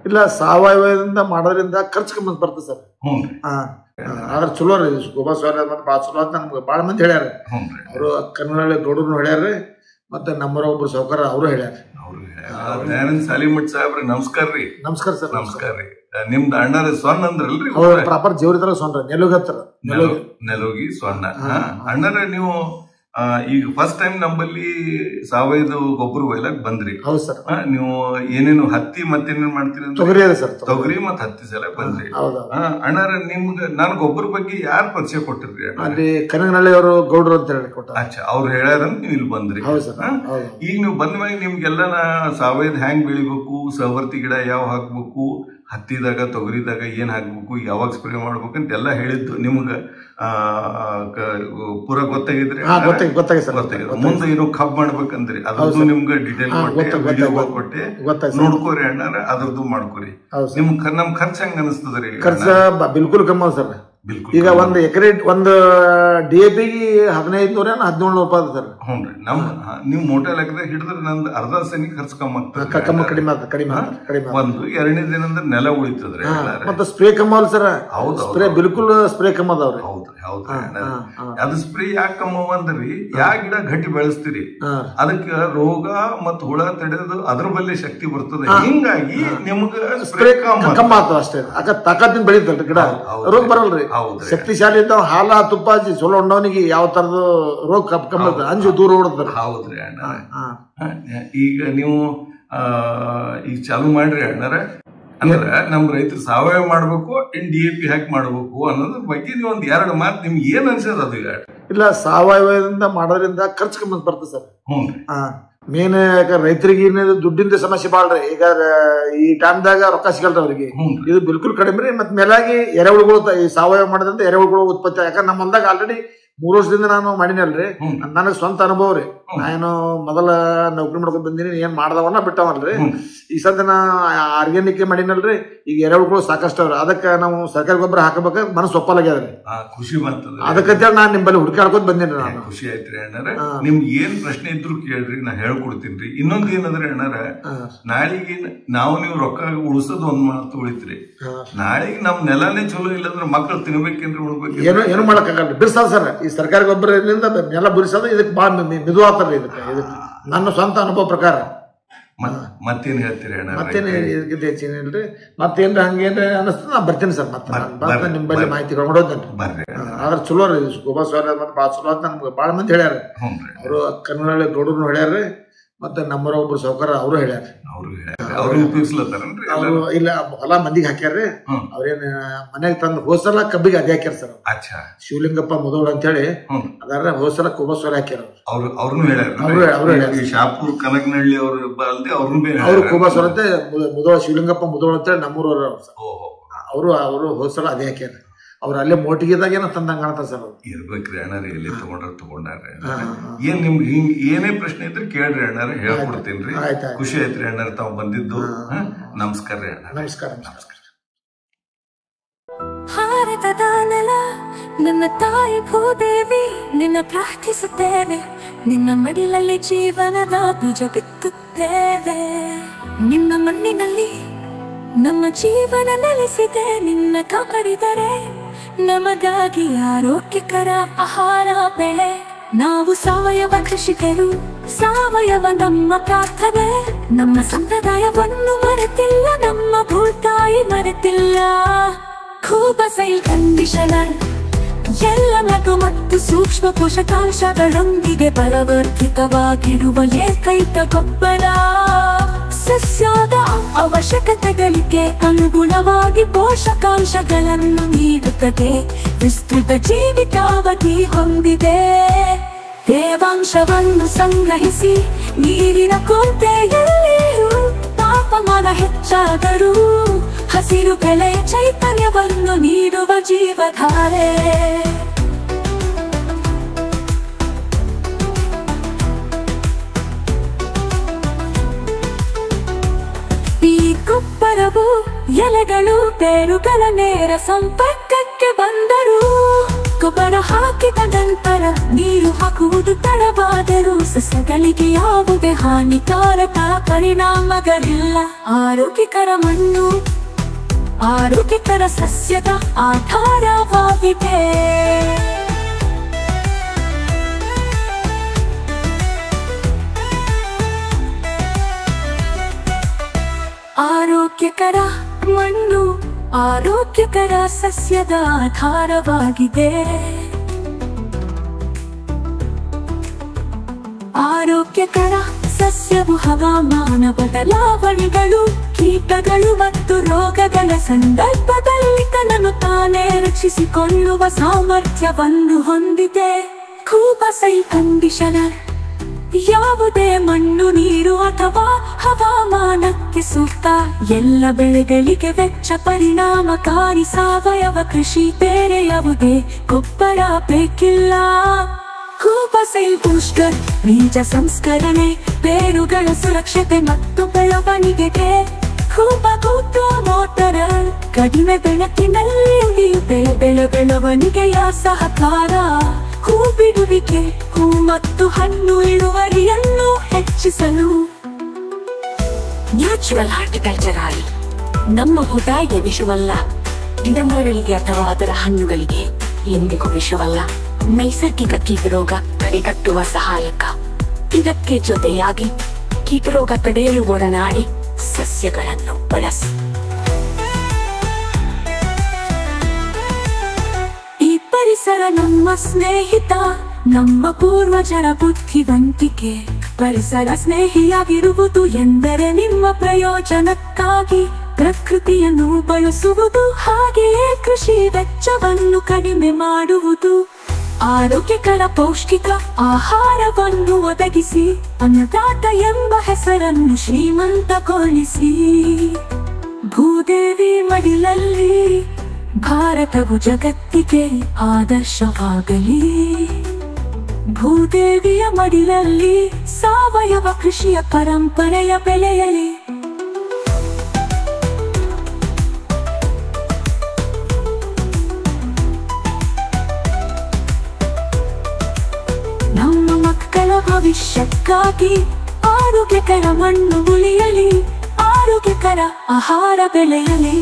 ಇಲ್ಲ ಸಾವಯವದಿಂದ ಮಾಡೋದ್ರಿಂದ ಖರ್ಚು ಕಮ್ಮಿ ಬರ್ತದೆ ಸರ್. ಆದ್ರೆ ಚಲೋ ರೀ ಗೋಬಾ ಸಾವಯವ ಮತ್ತೆ ಭಾಳ ಚಲೋ ಅಂತ ನಮ್ಗೆ ಭಾಳ ಮಂದಿ ಹೇಳ್ಯಾರ. ಅವರು ಕನ್ನಡ ಗೌಡರು ಹೇಳ್ಯಾರ, ಮತ್ತೆ ನಮ್ಮರ ಒಬ್ರು ಸಾವುಕಾರ ಅವರು ಹೇಳ್ಯಾರ. ಸಾಲಿಮಠ್ ಸಾಹೇಬ್ರಿ ನಮಸ್ಕಾರ ರೀ. ನಮಸ್ಕಾರ ಸರ್. ನಮಸ್ಕಾರ ರೀ. ನಿಮ್ದು ಅಣ್ಣರ ಸೊನ್ನ ಅಂದ್ರಲ್ರಿ? ಪ್ರಾಪರ್ ಜೇವರಿ ತರ ಸೊನ್ನ, ನೆಲೋಗಿ ನೆಲೋಗಿ ಸೊನ್ನ. ಅಣ್ಣರ ನೀವು ಈಗ ಫಸ್ಟ್ ಟೈಮ್ ನಮ್ಮಲ್ಲಿ ಸಾವಯವ ಗೊಬ್ಬರ ಒಯ್ಲಕ್ ಬಂದ್ರಿ. ಹೌದು ಸರ್. ನೀವು ಏನೇನು ಹತ್ತಿ ಮತ್ತೇನೇನ್ ಮಾಡ್ತೀರಿ? ತೊಗರಿ ಅದ ಸರ್. ತೊಗರಿ ಮತ್ ಹತ್ತಿ ಸಲ ಬಂದ್ರಿ. ಅಣ್ಣಾರ ನಿಮ್ಗ ನಾನು ಗೊಬ್ಬರ ಬಗ್ಗೆ ಯಾರು ಪರಿಚಯ ಕೊಟ್ಟಿರ್ರಿ? ಅಲ್ಲಿ ಕನಗನಹಳ್ಳಿ ಅವರು ಗೌಡ್ರು ಅಂತ ಹೇಳಿ ಕೊಟ್ಟ. ಅಚ್ಚಾ, ಅವ್ರು ಹೇಳ್ಯಾರಂತ ನೀವು ಇಲ್ಲಿ ಬಂದ್ರಿ. ಈಗ ನೀವು ಬಂದ ಮ್ಯಾಗ ನಿಮ್ಗೆಲ್ಲ ಸಾವಯವ ಹ್ಯಾಂಗ್ ಬೆಳಿಬೇಕು, ಸವರ್ತಿ ಗಿಡ ಯಾವ ಹಾಕ್ಬೇಕು, ಹತ್ತಿದಾಗ ತೊಗರಿದಾಗ ಏನ್ ಹಾಕ್ಬೇಕು, ಯಾವಾಗ ಸ್ಪ್ರೇ ಮಾಡ್ಬೇಕಂತ ಎಲ್ಲ ಹೇಳಿದ್ದು ನಿಮ್ಗ ಪೂರ ಗೊತ್ತಾಗಿದ್ರಿ? ಮುಂದೆ ಏನೋ ಕಬ್ ಮಾಡ್ಬೇಕಂದ್ರಿ, ಅದ್ರದ್ದು ನಿಮ್ಗೆ ಡೀಟೇಲ್ ಕೊಟ್ಟೆ ನೋಡ್ಕೋರಿ ಅಣ್ಣಾರ, ಅದ್ರದ್ದು ಮಾಡ್ಕೋರಿ. ನಮ್ ಖರ್ಚು ಹೆಂಗ ಅನಿಸ್ತದ್ರಿ? ಖರ್ಚು ಬಿಲ್ಕುಲ್ ಕಮ್ಮಿ ಸರ್. ಈಗ ಒಂದ್ ಎಕರೆ ಒಂದು DAP 1500 1700 ರೂಪಾಯಿ ಅದ ಸರ್. ಹ್ಞೂನ್ರಿ. ನೀವು ಮೋಟೆ ಲೆಕ್ಕದಾಗ ಹಿಡಿದ್ರೆ ನಂದು ಅರ್ಧ ಸನಿ ಖರ್ಚು ಕಮ್ಮಿ ಆಗ್ತದೆ. ಒಂದು ಎರಡನೇ ದಿನ ಅಂದ್ರೆ ನೆಲ ಉಳಿತದ್ರಿ. ಮತ್ತೆ ಸ್ಪ್ರೇ ಕಮ್ಮ ಅಲ್ಲ ಸರ್. ಸ್ಪ್ರೇ ಬಿಲ್ಕುಲ್ ಸ್ಪ್ರೇ ಕಮ್ಮ ಅದಾವ್ರಿ. ಹೌದ್ರಿ ಹೌದ್ರಿ. ಅದು ಸ್ಪ್ರೇ ಯಾಕೆ ಕಮ್ಮವ ಅಂದ್ರಿ, ಯಾ ಗಿಡ ಗಟ್ಟಿ ಬೆಳೆಸ್ತೀರಿ ಅದಕ್ಕೆ ರೋಗ ಮತ್ ಹುಳ ತಡೆಯೋದು ಅದ್ರ ಬಲ್ಲಿ ಶಕ್ತಿ ಬರ್ತದೆ. ಹಿಂಗಾಗಿ ನಿಮ್ಗ ಸ್ಪ್ರೇ ಕಮ್ಮ ಆಗ್ತದ ಅಷ್ಟೇ. ತಾಕತ್ತಿನ ಬೆಳೀತಲ್ರಿ ಗಿಡ, ರೋಗ ಬರಲ್ರಿ. ಶಕ್ತಿಶಾಲಿ ಇದ್ದಾವ, ಹಾಲ ತುಪ್ಪ ಚಲೋ ಉಂಡವನಿಗೆ ಯಾವ ತರದ ರೋಗ ಕಮ್ಮಿ ಅಂಜು ದೂರ ಓಡತಾರ. ಹೌದ್ರಿ ಅಣ್ಣ. ಈಗ ನೀವು ಈಗ ಚಾಲು ಮಾಡ್ರಿ ಅಣ್ಣಾರ. ಅಂದ್ರೆ ನಮ್ ರೈತರು ಸಾವಯವ ಮಾಡ್ಬೇಕು, DAP ಹಾಕಿ ಮಾಡ್ಬೇಕು ಅನ್ನೋದ್ರ ಬಗ್ಗೆ ನೀವು ಒಂದ್ ಎರಡು ಮಾತು ನಿಮ್ಗೆ ಏನ್ ಅನ್ಸದ? ಅದು ಈಗ ಇಲ್ಲ ಸಾವಯವದಿಂದ ಮಾಡೋದ್ರಿಂದ ಖರ್ಚು ಕಮ್ಮಿ ಬರ್ತದೆ ಸರ್. ಮೇನ್ ರೈತರಿಗೆ ದುಡ್ಡಿಂದ ಸಮಸ್ಯೆ ಬಾಳ್ರಿ. ಈಗ ಈ ಟೈಮ್ದಾಗ ರೊಕ್ಕ ಸಿಗಲ್ರಿ ಅವ್ರಿಗೆ. ಇದು ಬಿಲ್ಕುಲ್ ಕಡಿಮೆ ರೀ. ಮತ್ ಮೇಲಾಗಿ ಎರೆಹುಳುಗಳು ಈ ಸಾವಯವ ಮಾಡೋದ್ರಿಂದ ಎರೆಹುಳುಗಳು ಉತ್ಪತ್ತಿ. ಯಾಕಂದ್ರೆ ನಮ್ಮ ಹೊಲ್ದಾಗ ಆಲ್ರೆಡಿ 3 ವರ್ಷದಿಂದ ನಾನು ಮಾಡಿನಲ್ರಿ. ನನಗೆ ಸ್ವಂತ ಅನುಭವ ರೀ. ನಾನು ಮೊದಲ ನೌಕರಿ ಮಾಡ್ಕೊಂಡ್ ಬಂದಿನಿ, ಏನ್ ಮಾಡ್ದವನ್ನ ಬಿಟ್ಟವಲ್ರಿ. ಈ ಸದ್ಯ ನಾ ಆರ್ಗ್ಯಾನಿಕ್ ಮಾಡಿನಲ್ರಿ. ಈಗ ಎರೆಹುಳುಗಳು ಸಾಕಷ್ಟು ಅವ್ರಿ. ಅದಕ್ಕೆ ನಾವು ಸರ್ಕಾರಿ ಗೊಬ್ಬರ ಹಾಕಬೇಕ ಮನಸ್ಸು ಒಪ್ಪಲಾಗ್ಯದ್ರಿ. ಖುಷಿ ಬರ್ತದೆ. ಅದಕ್ಕಂತೇಳಿ ನಾನ್ ನಿಮ್ಮಲ್ಲಿ ಹುಡುಕಾಡ್ಕೊಂಡ್ ಬಂದೇನಿ. ನಾನು ಖುಷಿ ಆಯ್ತ್ರಿ ಅಣ್ಣಾರ. ನಿಮ್ಗೆ ಏನ್ ಪ್ರಶ್ನೆ ಇದ್ರು ಕೇಳ್ರಿ, ನಾ ಹೇಳ್ಕೊಡ್ತೀನಿ. ಇನ್ನೊಂದ್ ಏನಂದ್ರೆ ಅಣ್ಣಾರ, ನಾಳಿಗೆ ನಾವು ನೀವು ರೊಕ್ಕ ಉಳಿಸೋದು ಒಂದ್ ಮಾತು ಉಳಿತ್ರಿ. ನಾಳೆಗೆ ನಮ್ ನೆಲನೇ ಚಲೋ ಇಲ್ಲಂದ್ರೆ ಮಕ್ಕಳು ತಿನ್ಬೇಕೇನ್ರಿ, ಉಣ್ಬೇಕು? ಏನು ಮಾಡಕ್ಕಾಗಲ್ಲ, ಬಿರ್ಸದ ಸರ್. ಈ ಸರ್ಕಾರಿ ಗೊಬ್ಬರದಿಂದ ನೆಲ ಬಿರ್ಸೋದು ಇದಕ್ಕೆ ಬಾಳ ಮಿದು ಆಗ್ತಾರ. ಇದಕ್ಕೆ ನನ್ನ ಸ್ವಂತ ಅನುಭವ ಪ್ರಕಾರ. ಮತ್ತೇನ್ ಹೇಳ್ತೀರಿ ಅಣ್ಣ? ಮತ್ತೇನು ಹೆಚ್ಚಿನಲ್ರಿ. ಮತ್ತೇನ್ರ ಹಂಗೇನ್ರ ಅನಿಸ್ತದ ನಾ ಬರ್ತೀನಿ ಸರ್. ಮತ್ತೆ ನಿಮ್ಮಲ್ಲಿ ಮಾಹಿತಿ ಕೊಡೋದೇನ್ರಿ. ಆದ್ರೆ ಚಲೋ ರೀ ಗೋಬಾ ಸಾವಯವ ಮತ್ತೆ ಭಾಳ ಚಲೋ ಅಂತ ನಮ್ಗೆ ಭಾಳ ಮಂದಿ ಹೇಳ್ಯಾರ. ಅವರು ಕನ್ನಡ ಗೌಡರು ಹೇಳ್ಯಾರ, ಮತ್ತೆ ನಮ್ಮರ ಒಬ್ರು ಸಾವುಕಾರ ಅವರು ಹೇಳ್ಯಾರ. ಅವರು ಇಲ್ಲ ಹೊಲ ಮಂದಿಗೆ ಹಾಕ್ಯಾರ್ರಿ. ಅವ್ರೇನ್ ಮನೆಗೆ ತಂದು ಹೋಸಲ ಕಬ್ಬಿಗೆ ಅದೇ ಹಾಕ್ಯಾರ ಸರ್. ಶಿವಲಿಂಗಪ್ಪ ಮುದೋಳ ಅಂತ ಹೇಳಿ ಅದಾರ ಹೋಸಲ ಗೋಬಾ ಸಾವಯವ ಹಾಕ್ಯಾರ. ಅವ್ರು ಗೋಬಾ ಸಾವಯವ ಮುದೋಳ ಶಿವಲಿಂಗಪ್ಪ ಮುದೋಳ ಅಂತ ಹೇಳಿ ನಮ್ಮೂರವ್ರ ಅವರು ಹೋಸಲ ಅದೇ ಹಾಕ್ಯಾರ. ಅವ್ರ ಅಲ್ಲೇ ಮೋಟಿಗೆದಾಗ ಏನೋ ತಂದಂಗ ಕಾಣ್ತಾರ ಸರ್. ಇರ್ಬೇಕ್ರಿ ಅಣ್ಣಾರಿ, ಎಲ್ಲಿ ತಗೊಂಡಾರ್ರಿ. ಏನ್ ನಿಮ್ಗೆ ಹಿಂಗ್ ಏನೇ ಪ್ರಶ್ನೆ ಇದ್ರೆ ಕೇಳ್ರಿ ಅಣ್ಣಾರ, ಹೇಳ್ಕೊಡ್ತೇನ್ರಿ. ಖುಷಿ ಆಯ್ತ್ರಿ ಅಣ್ಣಾರ ತಾವ್ ಬಂದಿದ್ದು. ನಮಸ್ಕಾರ ರೀ ಅಣ್ಣ. ನಮಸ್ಕಾರ. ನಮಸ್ಕಾರ. ಭಾರತದ ನೆಲ ನನ್ನ ತಾಯಿ ಭೂದೇವಿ, ನಿನ್ನ ಪ್ರಾರ್ಥಿಸುತ್ತೇವೆ. ನಿನ್ನ ಮಡಿಲಲ್ಲಿ ಜೀವನದ ಬೀಜ ಬಿತ್ತುತ್ತೇವೆ. ನಿನ್ನ ಮಣ್ಣಿನಲ್ಲಿ ನಮ್ಮ ಜೀವನ ನೆಲೆಸಿದೆ. ನಿನ್ನ ಕಾಪಾಡಿದರೆ ನಮಗಾಗಿ ಆರೋಗ್ಯಕರ ಆಹಾರ ಬೆಳೆ. ನಾವು ಸಾವಯವ ಕೃಷಿಕರು, ಸಾವಯವ ನಮ್ಮ ಪ್ರಾರ್ಥನೆ. ನಮ್ಮ ಸಂಪ್ರದಾಯವನ್ನು ಮರೆತಿಲ್ಲ, ನಮ್ಮ ಭೂತಾಯಿ ಮರೆತಿಲ್ಲ. ಕೂಬಸೈಲ್ ಕಂಡೀಷನರ್ ಎಲ್ಲ ಲಘು ಮತ್ತು ಸೂಕ್ಷ್ಮ ಪೋಷಕಾಂಶಗಳೊಂದಿಗೆ ಬಲವರ್ಧಿತವಾಗಿರುವ ಏಕೈಕ ಗೊಬ್ಬರ. ಸಸ್ಯದ ಅವಶ್ಯಕತೆಗಳಿಗೆ ಅನುಗುಣವಾಗಿ ಪೋಷಕಾಂಶಗಳನ್ನು ನೀಡುತ್ತದೆ. ವಿಸ್ತೃತ ಜೀವಿತಾವಧಿ ಹೊಂದಿದೆ. ತೇವಾಂಶವನ್ನು ಸಂಗ್ರಹಿಸಿ ನೀರಿನ ಕೊರತೆಯಲ್ಲಿಯೂ ತಾಪಮಾನ ಹೆಚ್ಚಾದರೂ ಹಸಿರು ಬೆಳೆ ಚೈತನ್ಯವನ್ನು ನೀಡುವ ಜೀವಧಾರೆ. ಈ ಗೊಬ್ಬರವು ಎಲೆಗಳು ಬೇರುಗಳ ನೇರ ಸಂಪರ್ಕಕ್ಕೆ ಬಂದರು ಗೊಬ್ಬರ ಹಾಕಿದ ನಂತರ ನೀರು ಹಾಕುವುದು ತಡವಾದರೂ ಸಸ್ಯಗಳಿಗೆ ಯಾವುದೇ ಹಾನಿಕಾರಕ ಪರಿಣಾಮಗಳಿಲ್ಲ. ಆರೋಗ್ಯಕರ ಮಣ್ಣು ಆರೋಗ್ಯಕರ ಸಸ್ಯದ ಆಧಾರವಾಗಿದೆ. ಆರೋಗ್ಯಕರ ಮಣ್ಣು ಆರೋಗ್ಯಕರ ಸಸ್ಯದ ಆಧಾರವಾಗಿದೆ. ಆರೋಗ್ಯಕರ ಸಸ್ಯವು ಹವಾಮಾನ ಬದಲಾವಣೆಗಳು, ಕೀಟಗಳು ಮತ್ತು ರೋಗಗಳ ಸಂದರ್ಭದಲ್ಲಿ ತನ್ನನ್ನು ತಾನೇ ರಕ್ಷಿಸಿಕೊಳ್ಳುವ ಸಾಮರ್ಥ್ಯವನ್ನು ಹೊಂದಿದೆ. ಕೂಪಸೈ ಕಂಡೀಷನರ್ ಯಾವುದೇ ಮಣ್ಣು, ನೀರು ಅಥವಾ ಹವಾಮಾನಕ್ಕೆ ಸೂಕ್ತ. ಎಲ್ಲ ಬೆಳೆಗಳಿಗೆ ವೆಚ್ಚ ಪರಿಣಾಮಕಾರಿ ಸಾವಯವ ಕೃಷಿ. ಬೇರೆ ಯಾವುದೇ ಗೊಬ್ಬರ ಬೇಕಿಲ್ಲ. ಕೂಪಸೈಲ್ ಬೂಸ್ಟರ್ ಬೀಜ ಸಂಸ್ಕರಣೆ, ಬೇರುಗಳ ಸುರಕ್ಷತೆ ಮತ್ತು ಬೆಳವಣಿಗೆಗೆ. ಕೂಪಕೂಟು ಮೋಟರ್ ಕಡಿಮೆ ಬೆಳಕಿನಲ್ಲಿ ಉಳಿಯುತ್ತೆ ಬೆಳವಣಿಗೆಯ ಸಹಕಾರ. ಹೂ ಬಿಡುವಿಕೆ, ಹೂ ಮತ್ತು ಹಣ್ಣು ಇಳುವರಿಯನ್ನು ಹೆಚ್ಚಿಸಲು. ನ್ಯಾಚುರಲ್ ಹಾರ್ಟಿಕಲ್ಚರ್ ನಮ್ಮ ಉದಾಯ ವಿಷವಲ್ಲ. ಗಿಡಮರಗಳಿಗೆ ಅಥವಾ ಅದರ ಹಣ್ಣುಗಳಿಗೆ ಎಂದಿಗೂ ವಿಷವಲ್ಲ. ನೈಸರ್ಗಿಕ ಕೀಟರೋಗ ತಡೆಗಟ್ಟುವ ಸಹಾಯಕ. ಇದಕ್ಕೆ ಜೊತೆಯಾಗಿ ಕೀಟರೋಗ ತಡೆಯಲು ಒಡನಾಡಿ ಸಸ್ಯಗಳನ್ನು ಬಳಸಿ. ಈ ಪರಿಸರ ನಮ್ಮ ಸ್ನೇಹಿತ, ನಮ್ಮ ಪೂರ್ವಜರ ಬುದ್ಧಿವಂತಿಕೆ. ಪರಿಸರ ಸ್ನೇಹಿಯಾಗಿರುವುದು ಎಂದರೆ ನಿಮ್ಮ ಪ್ರಯೋಜನಕ್ಕಾಗಿ ಪ್ರಕೃತಿಯನ್ನು ಬಳಸುವುದು, ಹಾಗೆಯೇ ಕೃಷಿ ವೆಚ್ಚವನ್ನು ಕಡಿಮೆ ಮಾಡುವುದು. ಆರೋಗ್ಯಕರ ಪೌಷ್ಟಿಕ ಆಹಾರವನ್ನು ಒದಗಿಸಿ ಅನ್ನದಾತ ಎಂಬ ಹೆಸರನ್ನು ಶ್ರೀಮಂತಗೊಳಿಸಿ. ಭೂದೇವಿ ಮಡಿಲಲ್ಲಿ ಭಾರತವು ಜಗತ್ತಿಗೆ ಆದರ್ಶವಾಗಲಿ. ಭೂದೇವಿಯ ಮಡಿಲಲ್ಲಿ ಸಾವಯವ ಕೃಷಿಯ ಪರಂಪರೆಯ ಬೆಳೆಯಲಿ. ನಮ್ಮ ಮಕ್ಕಳ ಭವಿಷ್ಯಕ್ಕಾಗಿ ಆರೋಗ್ಯಕರ ಮಣ್ಣು ಉಳಿಯಲಿ, ಆರೋಗ್ಯಕರ ಆಹಾರ ಬೆಳೆಯಲಿ.